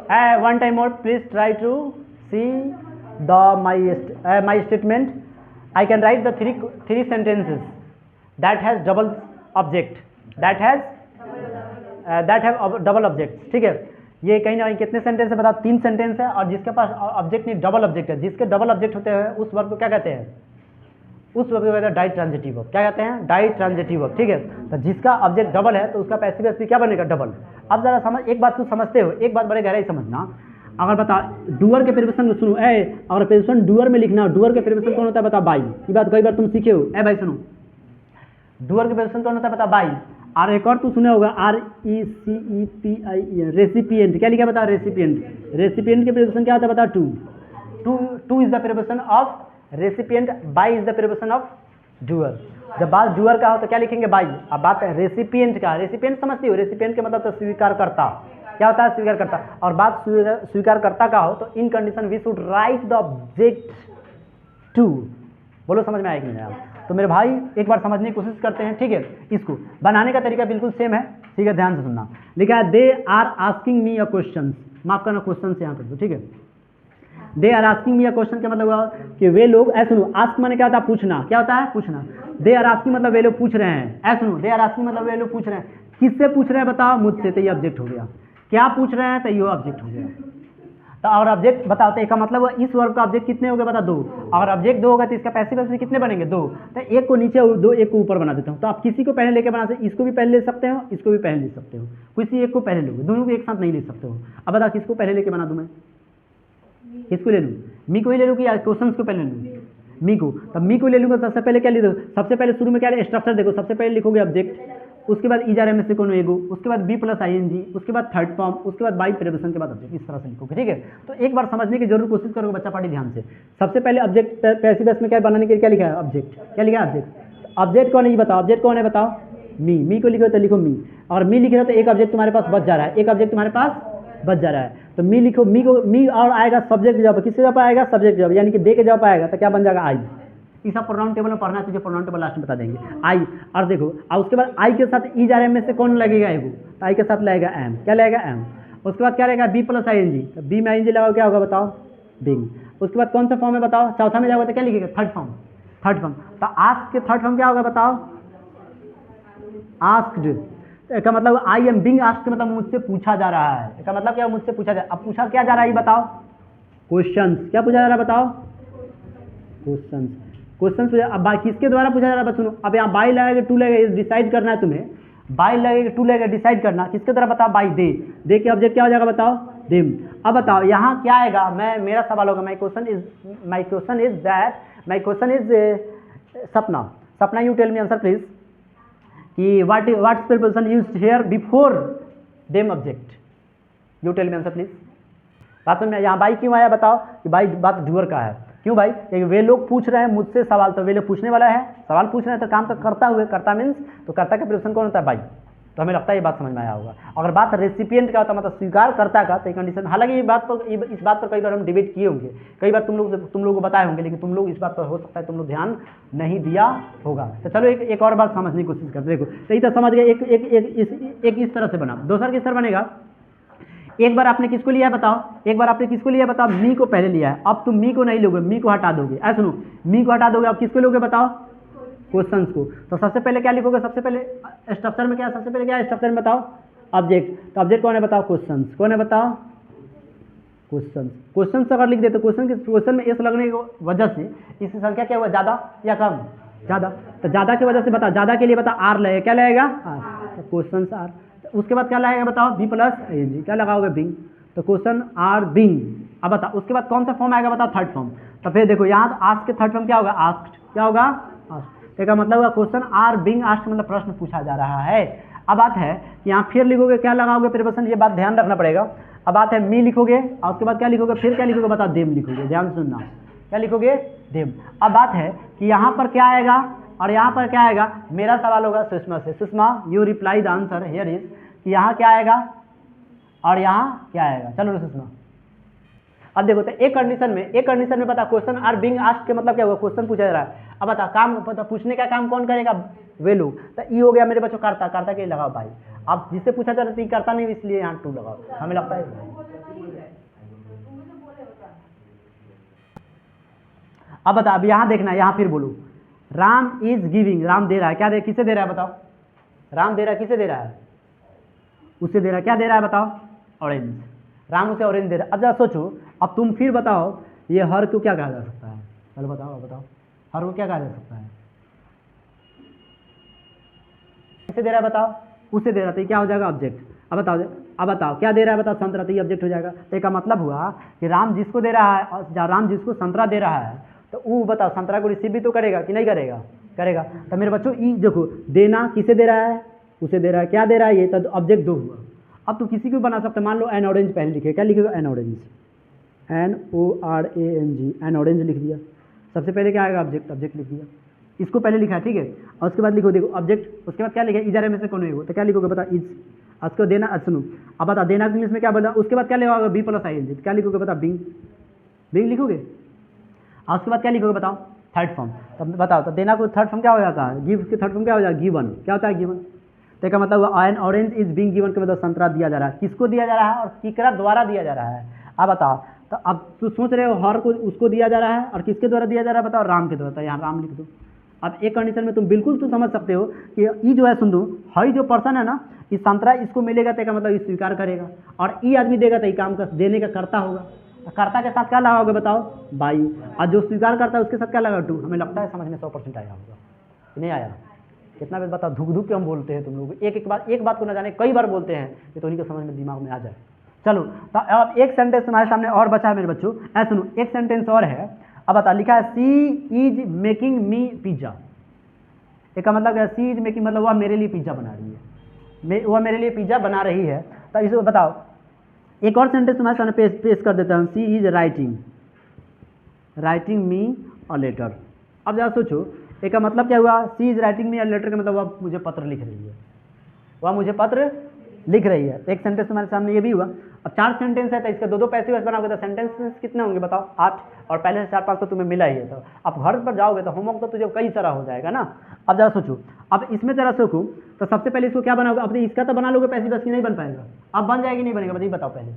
one time more, please try to see my statement. I can write the three sentences that has double object, that have double object. ठीक है, ये कहीं ना कहीं कितने sentence है बताओ? 3 सेंटेंस है, और जिसके पास ऑब्जेक्ट नहीं डबल ऑब्जेक्ट है, जिसके डबल ऑब्जेक्ट होते हैं उस वर्ब को क्या कहते हैं? उस वर्ब को कहते हैं डाई ट्रांजिटिव वर्ब। क्या कहते हैं? Ditransitive verb. ठीक है, तो जिसका ऑब्जेक्ट डबल है तो उसका पैसिव वॉइस भी क्या बनेगा? डबल। अब जरा समझ, एक बात तू समझते हो, एक बात बड़े गहराई समझना। अगर बता डूअर के प्रीपोजिशन सुनो, अगर प्रीपोजिशन डूअर में लिखना, डूअर के प्रीपोजिशन कौन होता है बता? बाई। ये बात कई बार तुम सीखे हो। भाई सुनो, डूअर के प्रीपोजिशन कौन होता है बता? बाई। और एक और तू सुने होगा RECEPIENT, रेसिपिएंट। क्या लिखा बता? रेसिपिएंट। रेसिपिएंट के प्रीपोजिशन क्या होता है बता? Two is the preposition of recipient, by is the preposition of doer. जब बात डूअर का हो तो क्या लिखेंगे? बाई। अब बात है रेसिपिएंट का, रेसिपिएंट समझती हो? रेसिपिएंट के मतलब तो स्वीकार करता। क्या होता है? स्वीकार करता। और बात स्वीकार करता का हो तो in condition we should write the object too. बोलो समझ में आएगी नहीं आया? तो मेरे भाई एक बार समझने की कोशिश करते हैं। ठीक है, इसको बनाने का तरीका बिल्कुल सेम है। ठीक है, ध्यान से सुनना। लिखा है they are asking me a question, माफ करना क्वेश्चन से यहाँ कर दो। ठीक है, they are asking me a question का मतलब हुआ कि वे लोग, ऐसे सुनो, आस्क माने क्या होता है? पूछना। क्या होता है? पूछना। दे आर आस्किंग मतलब वे लोग पूछ रहे हैं। ऐसे सुनो, दे आर आस्किंग मतलब वे लोग पूछ रहे हैं। किससे पूछ रहे हैं बताओ? मुझसे। तो ये ऑब्जेक्ट हो गया। क्या पूछ रहे हैं? तो ये ऑब्जेक्ट हो गया। तो और ऑब्जेक्ट बताओ, तो इसका मतलब इस वर्ब का ऑब्जेक्ट कितने हो गए बता? 2। अगर ऑब्जेक्ट 2 होगा तो इसका पैसिव वॉइस कितने बनेंगे? 2। तो एक को नीचे और 2, एक को ऊपर बना देता हूँ। तो आप किसी को पहले लेके बना सकते, इसको भी पहले ले सकते हो, इसको भी पहले ले सकते हो, किसी एक को पहले लोगे, दोनों को एक साथ नहीं ले सकते हो। अब बताओ किसको पहले लेके बना दूं मैं? किसको ले लूँ? मी को ही ले लूँ कि या क्वेश्चन को पहले लूँ? मी को। तब मी को ले लूँगा। सबसे पहले क्या ले दो? सबसे पहले शुरू में क्या स्ट्रक्चर देखो। सबसे पहले लिखोगे ऑब्जेक्ट, उसके बाद इजार एम से कौन एगो, उसके बाद बी प्लस ING, उसके बाद थर्ड फॉर्म, उसके बाद बाई प्रीपोजिशन के बाद ऑब्जेक्ट। इस तरह से लिखोगे। ठीक है, तो एक बार समझने की जरूर कोशिश करोगे बच्चा, पढ़ी ध्यान से। सबसे पहले ऑब्जेक्ट पैसिव वॉइस में क्या बनाने के लिए क्या लिखा है? ऑब्जेक्ट। क्या लिखा है? ऑब्जेक्ट। ऑब्जेक्ट कौन है ये बताओ? ऑब्जेक्ट कौन है बताओ? मी। मी को लिखो तो लिखो मी। और मी लिख रहे हो तो एक ऑब्जेक्ट तुम्हारे पास बच जा रहा है, एक ऑब्जेक्ट तुम्हारे पास बच जा रहा है। तो मी लिखो, मी को मी और आएगा सब्जेक्ट जवाब। किससे जवाब आएगा? सब्जेक्ट जवाब, यानी कि दे के जवाब आएगा। तो क्या बन जाएगा? आई। ये सब प्रोनाउन टेबल में पढ़ना है तुझे, प्रोनाउन टेबल लास्ट में बता देंगे। आई। और देखो, और उसके बाद आई के साथ ई जा रहे में से कौन लगेगा? एगो। तो आई के साथ लगेगा एम। क्या लगेगा? एम। उसके बाद क्या रहेगा? Be plus ING। तो बी में ING लगाओ क्या होगा बताओ? बिंग। उसके बाद कौन सा फॉर्म है बताओ? चौथा में जाओगे तो क्या लिखेगा? Third form. Third form. तो आस्क के थर्ड फॉर्म क्या होगा बताओ? आस्क्ड। इसका मतलब आई एम बिंग आस्क्ड, मतलब मुझसे पूछा जा रहा है। इसका मतलब क्या? मुझसे पूछा जा रहा है। अब पूछा क्या जा रहा है ये बताओ? क्वेश्चन। क्या पूछा जा रहा है बताओ? क्वेश्चन। क्वेश्चन। अब किसके द्वारा पूछा जा रहा है? सुनो, अब यहाँ बाई लगेगा, टू लगेगा, डिसाइड करना है तुम्हें। बाई लगेगा, टू लगेगा, डिसाइड करना किसके द्वारा बताओ? बाई। दे। दे के ऑब्जेक्ट क्या हो जाएगा बताओ? देम। अब बताओ यहाँ क्या आएगा? मेरा सवाल होगा, my question is Sapna. Sapna, you tell me answer please कि what's preposition used here before them object? You tell me answer please. बात में यहाँ बाई क्यों आया बताओ? कि बाई बात डूअर का है। क्यों भाई? क्योंकि वे लोग पूछ रहे हैं मुझसे सवाल, तो वे लोग पूछने वाला है, सवाल पूछ रहे हैं तो काम तो करता हुए, करता मीन्स तो करता का प्रीपोजिशन कौन होता है? बाई। तो हमें लगता है ये बात समझ में आया होगा। अगर बात रेसिपिएंट का होता मतलब स्वीकार करता का, तो कंडीशन, हालांकि इस बात पर कई बार हम डिबेट किए होंगे, कई बार तुम लोग को बताए होंगे, लेकिन तुम लोग इस बात पर हो सकता है तुम लोग ध्यान नहीं दिया होगा। तो चलो एक और बात समझने की कोशिश करते। देखो सही तो समझ गए। एक इस तरह से बना, दूसरा किस तरह बनेगा? एक बार आपने किसको लिया है बताओ? एक बार आपने किसको लिया बताओ? मी को पहले लिया है। अब तुम मी को नहीं लोगे, मी को हटा दोगे। ऐसा सुनो, मी को हटा दोगे, अब किसको लोगे बताओ? क्वेश्चंस को। तो सबसे पहले क्या लिखोगे? सबसे पहले स्ट्रक्चर में क्या, सबसे पहले क्या है स्ट्रक्चर में बताओ? ऑब्जेक्ट। तो ऑब्जेक्ट कौन है बताओ? क्वेश्चंस। कौन है बताओ? क्वेश्चंस। क्वेश्चंस अगर लिख दे तो क्वेश्चन में एस लगने की वजह से इसकी संख्या क्या हुआ? ज़्यादा या कम? ज़्यादा। तो ज़्यादा की वजह से बता, ज़्यादा के लिए बता आर लगेगा। क्या लगेगा? आर। तो क्वेश्चंस आर। उसके बाद क्या लगेगा बताओ? Be plus ING। क्या लगाओगे? बिंग। तो क्वेश्चन आर बिंग। अब बताओ उसके बाद कौन सा फॉर्म आएगा बताओ? Third form. तो फिर देखो यहाँ आस्क के थर्ड फॉर्म क्या होगा? आस्क्ड। क्या होगा? आस्क्ड। इसका मतलब होगा क्वेश्चन आर बिंग आस्क्ड, मतलब प्रश्न पूछा जा रहा है। अब बात है कि यहाँ फिर लिखोगे, क्या लगाओगे प्रीपोजिशन? ये बात ध्यान रखना पड़ेगा। अब बात है मी लिखोगे और उसके बाद क्या लिखोगे? फिर क्या लिखोगे बताओ? देम लिखोगे। ध्यान सुनना, क्या लिखोगे? देम। अब बात है कि यहाँ पर क्या आएगा और यहाँ पर क्या आएगा? मेरा सवाल होगा सुषमा से, Sushma you reply the answer here is, कि यहाँ क्या आएगा और यहाँ क्या आएगा? चलो सुषमा। अब देखो तो एक कंडीशन में बता क्वेश्चन आर बीइंग आस्क्ड के मतलब क्या होगा? क्वेश्चन पूछा जा रहा है। अब बता काम पता पूछने का काम कौन करेगा? वे लोग। तो ई हो गया मेरे बच्चों करता के लगाओ भाई। अब जिससे पूछा जा रहा है करता नहीं, इसलिए यहाँ टू लगाओ। हमें लगता है अब बता, अब यहाँ देखना, यहाँ फिर बोलो, राम इज गिविंग, राम दे रहा है, क्या दे, किसे दे रहा है बताओ, राम दे रहा है, किसे दे रहा है, उसे दे रहा है, क्या दे रहा है बताओ, ऑरेंज, राम उसे ऑरेंज दे रहा है। अब जरा सोचो, अब तुम फिर बताओ ये हर को क्या कहा जा सकता है, चलो बताओ बताओ, हर को क्या कहा जा सकता है, किसे दे रहा है बताओ, उसे दे रहा है, तो क्या हो जाएगा ऑब्जेक्ट। अब बताओ क्या दे रहा है बताओ, संतरा, तो ये ऑब्जेक्ट हो जाएगा। तो इसका मतलब हुआ कि राम जिसको दे रहा है, और राम जिसको संतरा दे रहा है, तो वो बताओ संतरा को रिसीव भी तो करेगा कि नहीं करेगा, करेगा। तो मेरे बच्चों ये देखो, देना किसे दे रहा है, उसे दे रहा है, क्या दे रहा है ये, तो ऑब्जेक्ट दो हुआ। अब तो किसी को बना सकते, मान लो एन ऑरेंज पहले लिखे, क्या लिखेगा, N orange, NORANG, N orange लिख दिया, सबसे पहले क्या आएगा, ऑब्जेक्ट, ऑब्जेक्ट लिख दिया, इसको पहले लिखा है, ठीक है। और उसके बाद लिखो, देखो ऑब्जेक्ट, उसके बाद क्या लिखा, इधर में से कौन होगा, तो क्या लिखोगे बता, इज, उसको देना, सुनो अब बता, देना इंग्लिश में क्या बोला, उसके बाद क्या लिखोगे, B+ING, क्या लिखोगे बता, बिंग, बिंग लिखोगे। और उसके बाद क्या लिखोगे बताओ, थर्ड फॉर्म। तब बताओ, तो देना को थर्ड फॉर्म क्या हो जाता है, गिव के थर्ड फॉर्म क्या हो जाएगा, गिवन, क्या होता है गिवन। तो इसका मतलब N orange is being given के मतलब संतरा दिया जा रहा है, किसको दिया जा रहा है और किकरा द्वारा दिया जा रहा है। अब बताओ, तो अब तू सोच रहे हो हर को उसको दिया जा रहा है और किसके द्वारा दिया जा रहा है बताओ, राम के द्वारा, तो यहाँ राम लिख दो। अब एक कंडीशन में तुम बिल्कुल तुम समझ सकते हो कि ये जो है, सुन दो, हई जो पर्सन है ना, ये संतरा इसको मिलेगा तो का मतलब ये स्वीकार करेगा, और ये आदमी देगा तो ये काम का देने का करता होगा, कर्ता के साथ क्या लगाओगे बताओ, बाई, और जो स्वीकार करता है उसके साथ क्या लगा, टू। हमें लगता है समझ में 100% आया होगा, नहीं आया, कितना बार बताओ, धुक धुक के हम बोलते हैं, तुम लोग एक बात को न जाने कई बार बोलते हैं, कि तो उन्हीं को समझ में दिमाग में आ जाए। चलो, तो अब एक सेंटेंस तुम्हारे सामने और बचा है मेरे बच्चों, ऐसा सुनो, एक सेंटेंस और है। अब बता, लिखा है सी इज मेकिंग मी पिज्जा, इसका मतलब है सी इज मेकिंग, मतलब वह मेरे लिए पिज्जा बना रही है, वह मेरे लिए पिज्जा बना रही है। तो इसको बताओ, एक और सेंटेंस तुम्हारे सामने पेश कर देता हूँ, she is writing me a letter. अब जरा सोचो, इसका मतलब क्या हुआ, she is writing me a letter का मतलब वह मुझे पत्र लिख रही है, वह मुझे पत्र लिख रही है। एक सेंटेंस तुम्हारे सामने ये भी हुआ। अब 4 सेंटेंस है, तो इसके 2 पैसिव वॉइस बनाओगे तो सेंटेंसेस कितने होंगे बताओ, 8, और पहले से 4-5 तो तुम्हें मिला ही है। तो अब घर पर जाओगे तो होमवर्क तो तुझे कई सारा हो जाएगा ना। अब जरा सोचो, अब इसमें जरा सोचो, तो सबसे पहले इसको क्या बनाओगे, अब इसका तो बना लोगे पैसिव वॉइस की, नहीं बन पाएगा, अब बन जाएगी नहीं बनेगा, बताइए बताओ पहले।